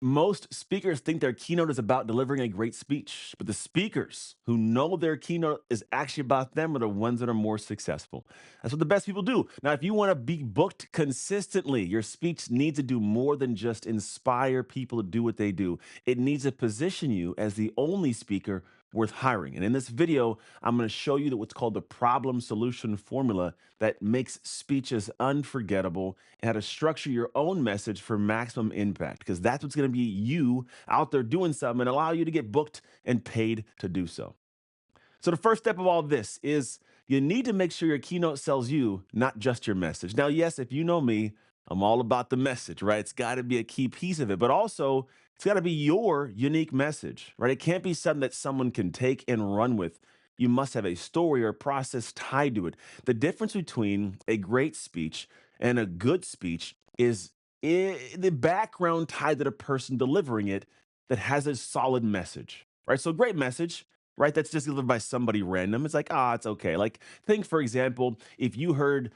Most speakers think their keynote is about delivering a great speech, but the speakers who know their keynote is actually about them are the ones that are more successful. That's what the best people do. Now, if you want to be booked consistently, your speech needs to do more than just inspire people to do what they do. It needs to position you as the only speaker worth hiring. And in this video, I'm going to show you that what's called the problem solution formula that makes speeches unforgettable and how to structure your own message for maximum impact, because that's what's going to be you out there doing something and allow you to get booked and paid to do so. So the first step of all this is you need to make sure your keynote sells you, not just your message. Now, yes, if you know me, I'm all about the message, right? It's got to be a key piece of it, but also it's got to be your unique message, right? It can't be something that someone can take and run with. You must have a story or process tied to it. The difference between a great speech and a good speech is the background tied to the person delivering it that has a solid message, right? So, great message, right? That's just delivered by somebody random. It's like, it's okay. Like, think, for example, if you heard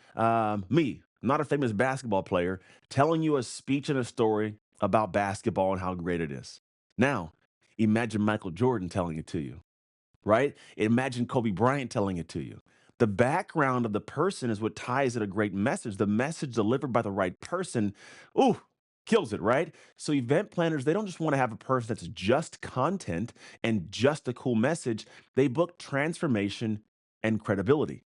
me, not a famous basketball player, telling you a speech and a story about basketball and how great it is. Now, imagine Michael Jordan telling it to you, right? Imagine Kobe Bryant telling it to you. The background of the person is what ties it a great message. The message delivered by the right person, ooh, kills it, right? So event planners, they don't just want to have a person that's just content and just a cool message. They book transformation and credibility.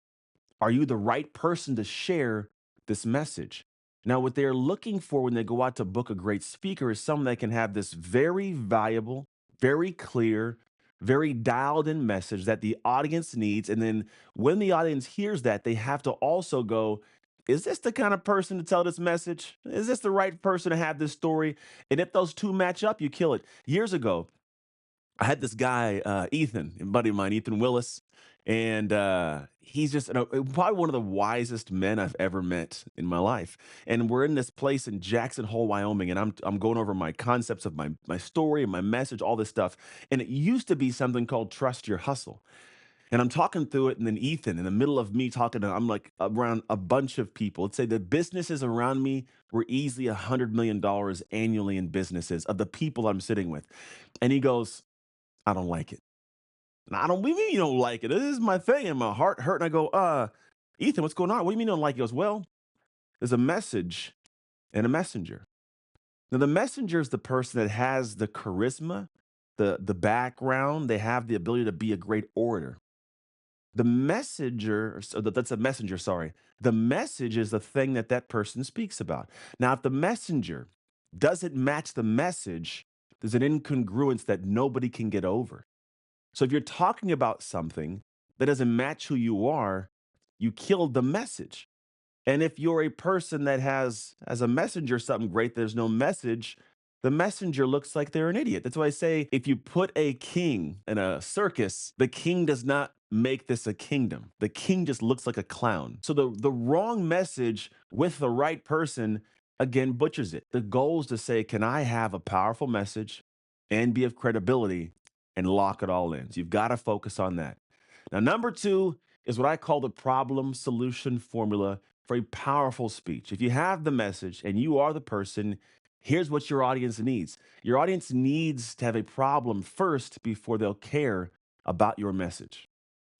Are you the right person to share this message? Now, what they're looking for when they go out to book a great speaker is someone that can have this very valuable, very clear, very dialed in message that the audience needs. And then when the audience hears that, they have to also go, is this the kind of person to tell this message? Is this the right person to have this story? And if those two match up, you kill it. Years ago, I had this guy, Ethan, a buddy of mine, Ethan Willis, and he's just probably one of the wisest men I've ever met in my life. And we're in this place in Jackson Hole, Wyoming, and I'm going over my concepts of my story and my message, all this stuff. And it used to be something called trust your hustle. And I'm talking through it, and then Ethan, in the middle of me talking, I'm like around a bunch of people. Let's say the businesses around me were easily $100 million annually in businesses of the people I'm sitting with. And he goes, I don't like it. And I don't, what do you mean you don't like it? This is my thing. And my heart hurt. And I go, Ethan, what's going on? What do you mean you don't like it? He goes, well, there's a message and a messenger. Now, the messenger is the person that has the charisma, the background. They have the ability to be a great orator. The messenger, so that's a messenger, sorry. The message is the thing that that person speaks about. Now, if the messenger doesn't match the message, there's an incongruence that nobody can get over. So if you're talking about something that doesn't match who you are, you killed the message. And if you're a person that has as a messenger something great, there's no message, the messenger looks like they're an idiot. That's why I say if you put a king in a circus, the king does not make this a kingdom. The king just looks like a clown. So the wrong message with the right person again butchers it. The goal is to say, can I have a powerful message and be of credibility and lock it all in? So you've got to focus on that. Now, number two is what I call the problem solution formula for a powerful speech. If you have the message and you are the person, here's what your audience needs. Your audience needs to have a problem first before they'll care about your message.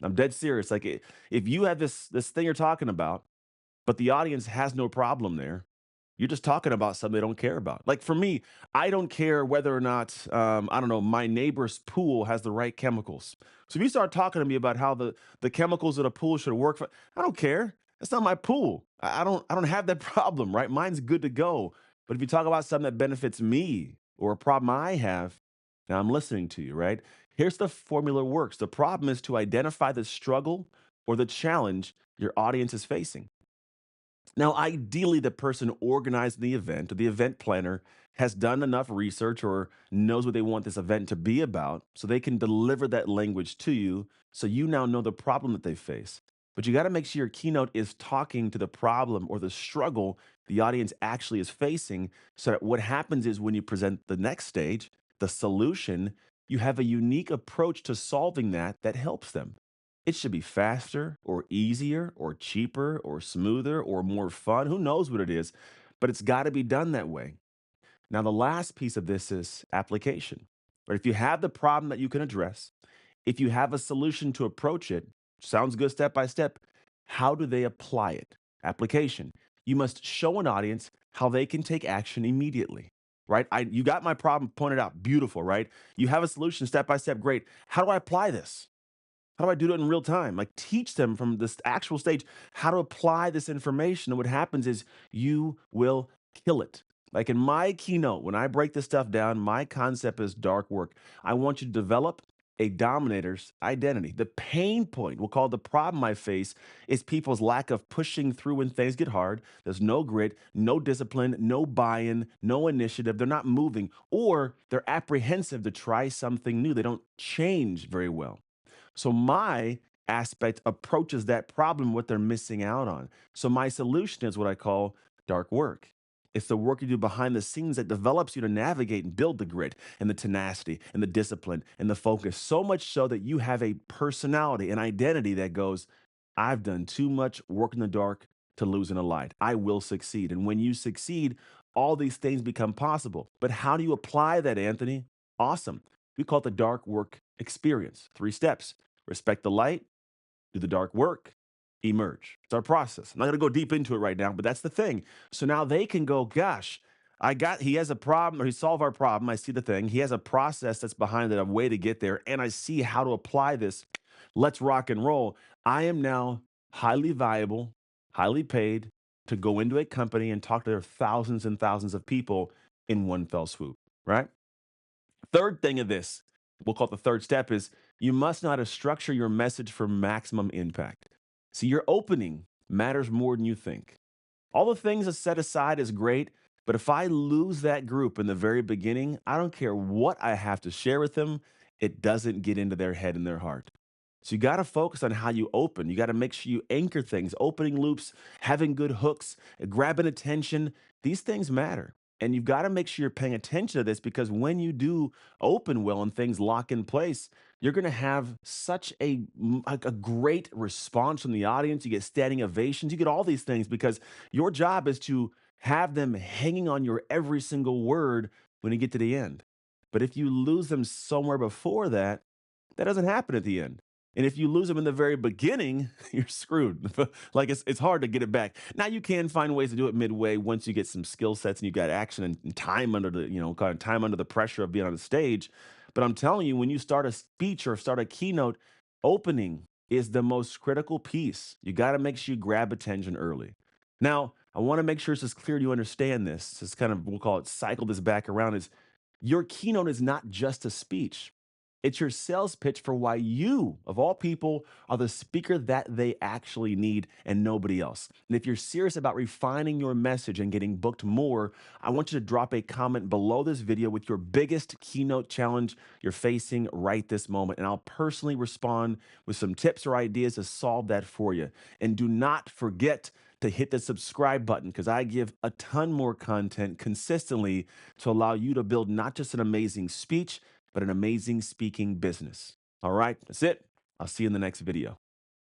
I'm dead serious. Like if you have this thing you're talking about, but the audience has no problem there, you're just talking about something they don't care about. Like for me, I don't care whether or not I don't know my neighbor's pool has the right chemicals. So if you start talking to me about how the chemicals of a pool should work, I don't care. That's not my pool. I don't have that problem, right? Mine's good to go. But if you talk about something that benefits me or a problem I have, now I'm listening to you, right? Here's the formula works. The problem is to identify the struggle or the challenge your audience is facing. Now, ideally, the person organizing the event or the event planner has done enough research or knows what they want this event to be about so they can deliver that language to you so you now know the problem that they face. But you got to make sure your keynote is talking to the problem or the struggle the audience actually is facing so that what happens is when you present the next stage, the solution, you have a unique approach to solving that helps them. It should be faster or easier or cheaper or smoother or more fun. Who knows what it is? But it's got to be done that way. Now, the last piece of this is application. But if you have the problem that you can address, if you have a solution to approach it, sounds good step by step. How do they apply it? Application. You must show an audience how they can take action immediately. Right? You got my problem pointed out. Beautiful, right? You have a solution step by step. Great. How do I apply this? How do I do it in real time? Like teach them from this actual stage how to apply this information. And what happens is you will kill it. Like in my keynote, when I break this stuff down, my concept is dark work. I want you to develop a dominator's identity. The pain point, we'll call it the problem I face, is people's lack of pushing through when things get hard. There's no grit, no discipline, no buy in, no initiative. They're not moving, or they're apprehensive to try something new. They don't change very well. So my aspect approaches that problem, what they're missing out on. So my solution is what I call dark work. It's the work you do behind the scenes that develops you to navigate and build the grit and the tenacity and the discipline and the focus. So much so that you have a personality, an identity that goes, I've done too much work in the dark to lose in the light. I will succeed. And when you succeed, all these things become possible. But how do you apply that, Anthony? Awesome. We call it the dark work experience. 3 steps: respect the light, do the dark work, emerge. It's our process. I'm not going to go deep into it right now, but that's the thing. So now they can go, gosh, he has a problem, or he solved our problem. I see the thing. He has a process that's behind it, a way to get there, and I see how to apply this. Let's rock and roll. I am now highly valuable, highly paid to go into a company and talk to their thousands and thousands of people in one fell swoop, right? Third thing of this, we'll call it the third step, is you must know how to structure your message for maximum impact. See, your opening matters more than you think. All the things that's set aside is great, but if I lose that group in the very beginning, I don't care what I have to share with them, it doesn't get into their head and their heart. So you got to focus on how you open. You got to make sure you anchor things, opening loops, having good hooks, grabbing attention. These things matter. And you've got to make sure you're paying attention to this, because when you do open well and things lock in place, you're going to have such a great response from the audience. You get standing ovations. You get all these things because your job is to have them hanging on your every single word when you get to the end. But if you lose them somewhere before that, that doesn't happen at the end. And if you lose them in the very beginning, you're screwed. Like it's hard to get it back. Now you can find ways to do it midway once you get some skill sets and you got action and time under the, kind of time under the pressure of being on the stage. But I'm telling you, when you start a speech or start a keynote, opening is the most critical piece. You got to make sure you grab attention early. Now, I want to make sure it's as clear you understand this. It's kind of, we'll call it cycle this back around, is your keynote is not just a speech. It's your sales pitch for why you, of all people, are the speaker that they actually need and nobody else. And if you're serious about refining your message and getting booked more, I want you to drop a comment below this video with your biggest keynote challenge you're facing right this moment. And I'll personally respond with some tips or ideas to solve that for you. And do not forget to hit the subscribe button, because I give a ton more content consistently to allow you to build not just an amazing speech, but an amazing speaking business. All right, that's it. I'll see you in the next video.